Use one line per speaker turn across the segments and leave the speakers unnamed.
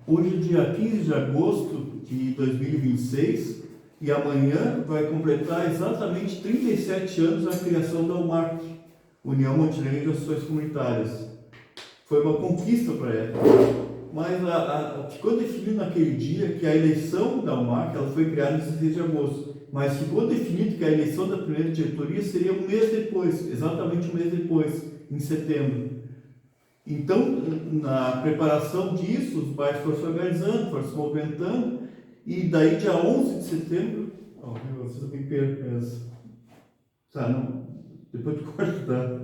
Hoje é dia 15 de agosto de 2026 e amanhã vai completar exatamente 37 anos a criação da UMAC, União Montenegro de Associações Comunitárias. Foi uma conquista para ela, mas ficou definido naquele dia que a eleição da UMAC ela foi criada em 16 de agosto, mas ficou definido que a eleição da primeira diretoria seria um mês depois, exatamente um mês depois, em setembro. Então, na preparação disso, os bairros foram se organizando, foram se movimentando, e daí dia 11 de setembro, vocês me percam, tá, não, depois de corto, tá?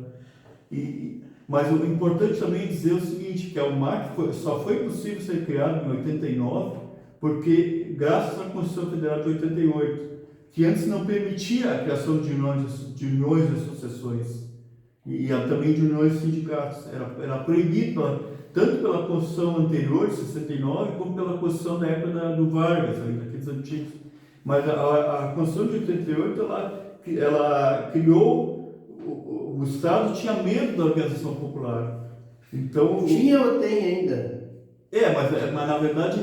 Mas o importante também é dizer o seguinte, que a UMAC só foi possível ser criada em 89, porque graças à Constituição Federal de 88, que antes não permitia a criação de uniões e associações, e também de uniões e sindicatos. Era proibido, tanto pela Constituição anterior, de 69, como pela Constituição da época do Vargas, daqueles antigos. Mas a Constituição de 88, ela criou, o Estado tinha medo da organização popular. Então,
tinha ou tem ainda?
Mas na verdade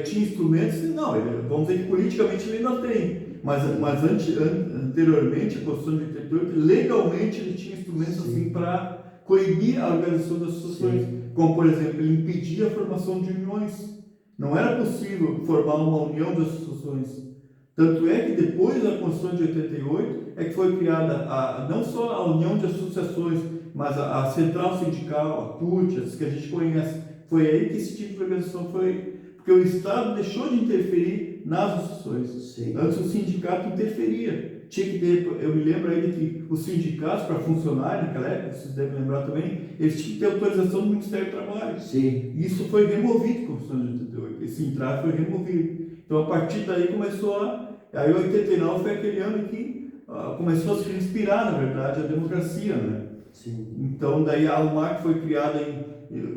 tinha instrumentos, não, vamos dizer que politicamente ele ainda tem. Mas anteriormente, a Constituição de 88, legalmente ele tinha instrumentos assim para coibir a organização das associações. Como, por exemplo, ele impedia a formação de uniões. Não era possível formar uma união de associações. Tanto é que depois da Constituição de 88 é que foi criada não só a união de associações, mas a central sindical, a CUT, as que a gente conhece. Foi aí que esse tipo de organização foi, porque o Estado deixou de interferir nas associações.
Sim.
Antes o sindicato interferia. Tinha que ter, eu me lembro ainda que os sindicatos, para funcionar naquela época, vocês devem lembrar também, eles tinham que ter autorização do Ministério do Trabalho.
Sim.
Isso foi removido com a Constituição de 88. Esse entrave foi removido. Então, a partir daí começou aí 89 foi aquele ano que começou a se inspirar, na verdade, a democracia, né?
Sim.
Então, daí a UMAC foi criada,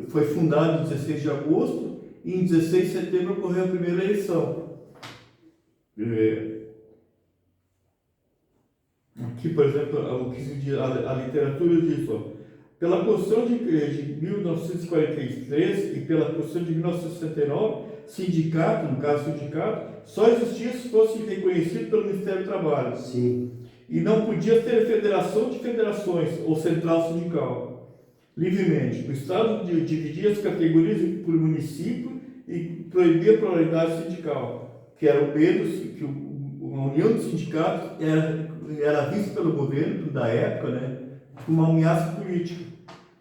foi fundada em 16 de agosto e em 16 de setembro ocorreu a primeira eleição. Aqui, por exemplo, o que se diz, a literatura diz, pela Constituição de 1943 e pela Constituição de 1969, sindicato, no caso sindicato, só existia se fosse reconhecido pelo Ministério do Trabalho.
Sim.
E não podia ter federação de federações ou central sindical livremente. O Estado dividia as categorias por município e proibia a pluralidade sindical, que era o medo que a união de sindicatos era vista pelo governo da época, né, como uma ameaça política.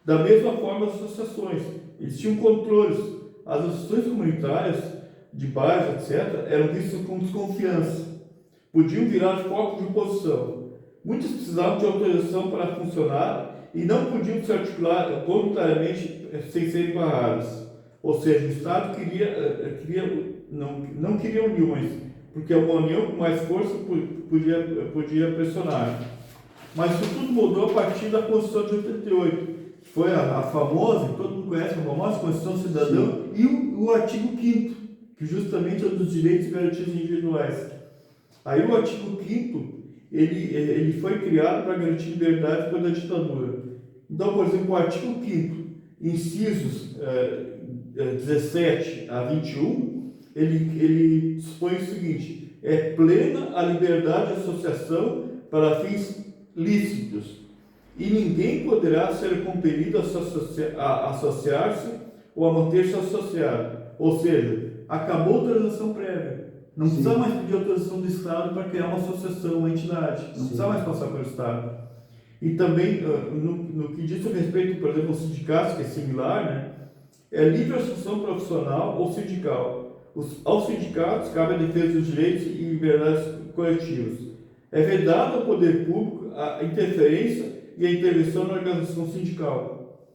Da mesma forma, as associações. Eles tinham controles. As associações comunitárias de bairros, etc., eram vistas com desconfiança. Podiam virar foco de oposição. Muitos precisavam de autorização para funcionar e não podiam se articular voluntariamente sem serem barradas. Ou seja, o Estado não queria uniões, porque uma união com mais força podia pressionar. Mas isso tudo mudou a partir da Constituição de 88, que foi a famosa, que todo mundo conhece, a famosa Constituição Cidadã, e o artigo 5º, que justamente é um dos direitos e garantias individuais. Aí o artigo 5º, ele foi criado para garantir liberdade contra a ditadura. Então, por exemplo, o artigo 5º, incisos 17 a 21, ele dispõe o seguinte: é plena a liberdade de associação para fins lícitos, e ninguém poderá ser compelido a associar-se ou a manter-se associado. Ou seja, acabou a autorização prévia. Não precisa mais pedir autorização do Estado para criar uma associação, uma entidade. Não precisa mais passar pelo Estado. E também, no que diz respeito, por exemplo, aos sindicatos, que é similar, né, é livre associação profissional ou sindical. Aos sindicatos cabe a defesa dos direitos e liberdades coletivas. É vedado ao poder público a interferência e a intervenção na organização sindical.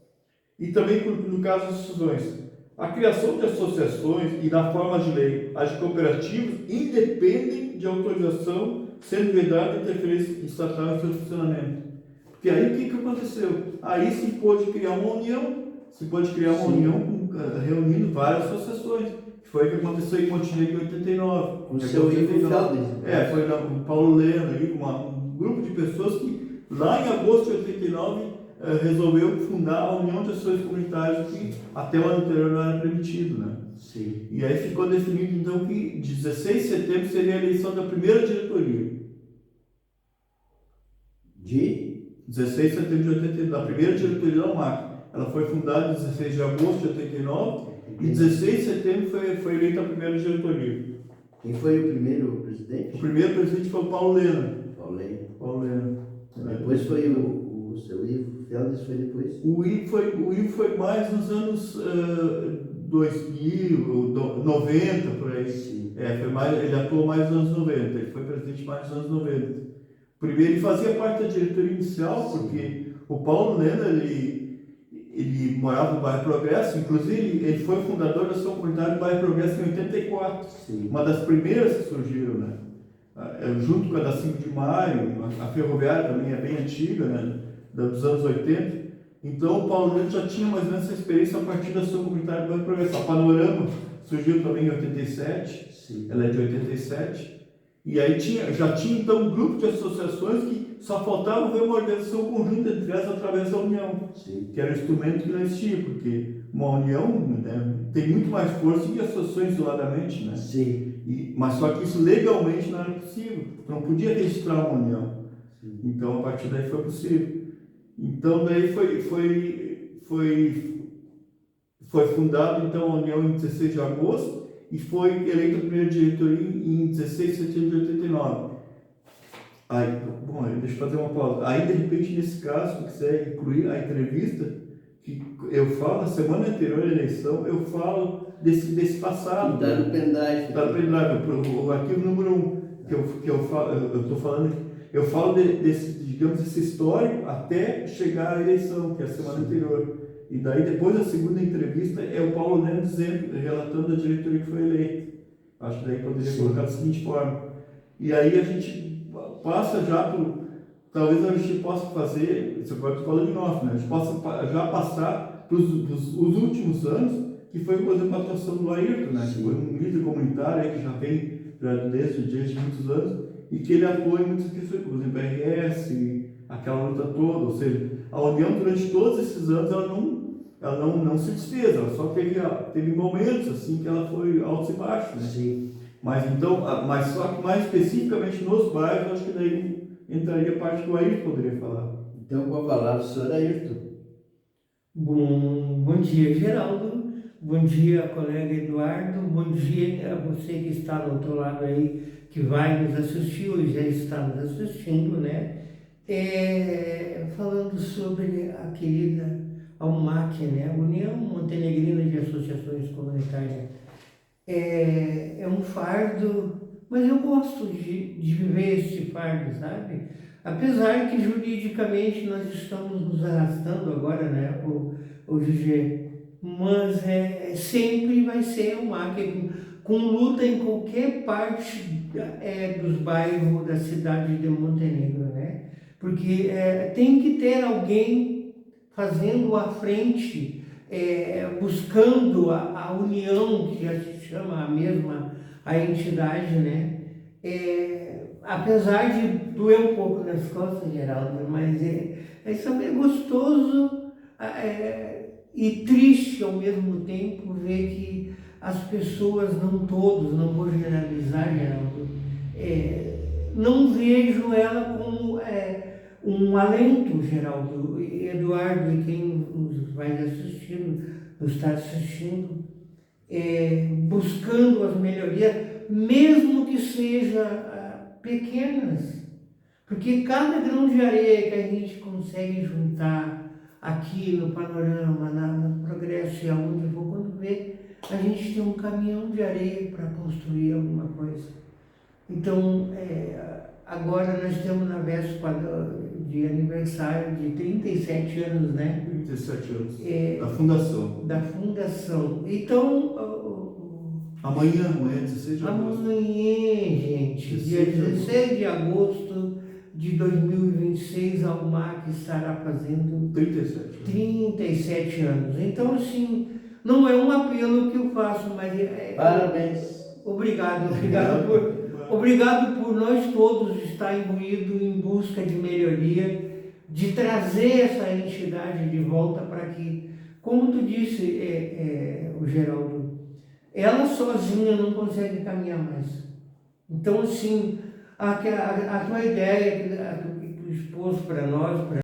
E também, no caso das associações, a criação de associações e, na forma de lei, as de cooperativas independem de autorização, sendo vedada a interferência estatal em seu funcionamento. Porque aí o que aconteceu? Aí se pôde criar uma união, reunindo várias associações. Foi o que aconteceu em Montenegro em 89.
Com o seu Ivo Feldes.
Foi o Paulo Leno, um grupo de pessoas que, lá em agosto de 89, resolveu fundar a União de Associações Comunitárias, que até o ano anterior não era permitido, né?
Sim.
E aí ficou definido então que 16 de setembro seria a eleição da primeira diretoria.
De?
16 de setembro de 89, da primeira diretoria da UMAC. Ela foi fundada em 16 de agosto de 89 e 16 de setembro foi eleita a primeira diretoria.
Quem foi o primeiro presidente?
O primeiro presidente foi o Paulo Lena.
Paulo Lena.
É.
Depois foi o seu Ivo Feldes, foi depois?
O Ivo foi mais nos anos 2000, 90, por aí.
Sim.
Ele atuou mais nos anos 90, ele foi presidente mais nos anos 90. Primeiro, ele fazia parte da diretoria inicial, porque o Paulo Lena, ele morava no bairro Progresso, inclusive ele foi o fundador da ação comunitária do bairro Progresso em 84,
Sim.
uma das primeiras que surgiram, né? Junto com a da 5 de Maio, a ferroviária também é bem antiga, né? Dos anos 80. Então o Paulo Lena já tinha mais ou menos essa experiência a partir da ação comunitária do bairro Progresso. A Panorama surgiu também em 87,
Sim.
ela é de 87. E aí já tinha então um grupo de associações que só faltava ver uma organização conjunta entre elas através da união,
Sim.
que era um instrumento que não existia, porque uma união, né, tem muito mais força que associações isoladamente, né?
Sim.
Mas só que isso legalmente não era possível, tu não podia registrar uma união.
Sim.
Então a partir daí foi possível. Então daí foi fundado então a união em 16 de agosto e foi eleita a primeira diretoria em 16 de setembro de 89. Aí, bom, deixa eu fazer uma pausa. Aí, de repente, nesse caso, se quiser incluir a entrevista, que eu falo, na semana anterior à eleição, eu falo desse passado.
Está no pendrive.
Está no pendrive. O arquivo número 1, que eu falo, eu estou falando, eu falo desse histórico até chegar à eleição, que é a semana anterior. E daí, depois da segunda entrevista, é o Paulo Lena relatando a diretoria que foi eleita. Acho que daí poderia colocar da seguinte forma. E aí a gente passa já por... Talvez a gente possa fazer, isso agora estou falando em off, né? A gente possa já passar para os últimos anos, que foi, por exemplo, a atuação do Ayrton, né? Que foi um líder comunitário aí, que já vem desde muitos anos, e que ele atua em muitas questões, por exemplo, RS, aquela luta toda, ou seja, a União durante todos esses anos ela não se desfez, ela só teve momentos assim que ela foi altos e baixos, né?
Sim.
Mas só que mais especificamente nos bairros, acho que daí entraria a parte que o Ayrton poderia falar.
Então, vou falar o senhor Ayrton.
Bom dia, Geraldo. Bom dia, colega Eduardo. Bom dia a você que está do outro lado aí, que vai nos assistir ou já está nos assistindo, né? Falando sobre a querida UMAC, né? União Montenegrina de Associações Comunitárias. É um fardo, mas eu gosto de viver esse fardo, sabe? Apesar que juridicamente nós estamos nos arrastando agora, né, o GG, mas sempre vai ser UMAC, com luta em qualquer parte dos bairros da cidade de Montenegro, né? Porque tem que ter alguém fazendo à frente, buscando a união, que já se chama a entidade, né? Apesar de doer um pouco nas costas, Geraldo, mas é gostoso e triste ao mesmo tempo ver que as pessoas, não todos, não vou generalizar, Geraldo, não vejo ela como um alento, Geraldo, Eduardo, e quem nos vai assistindo, nos está assistindo, buscando as melhorias, mesmo que sejam pequenas, porque cada grão de areia que a gente consegue juntar aqui no Panorama, no Progresso e aonde for, quando vê, a gente tem um caminhão de areia para construir alguma coisa. Então, agora nós estamos na véspera de aniversário de 37 anos, né?
37 anos. Da fundação.
Então,
amanhã, 16 de agosto.
Amanhã, gente, dia 16 de agosto de 2026, a UMAC estará fazendo 37 anos. Então, assim, não é um apelo que eu faço, mas
parabéns.
Obrigado por nós todos estar imbuídos em busca de melhoria, de trazer essa entidade de volta para que, como tu disse, o Geraldo, ela sozinha não consegue caminhar mais. Então, assim, a tua ideia que tu expôs para nós,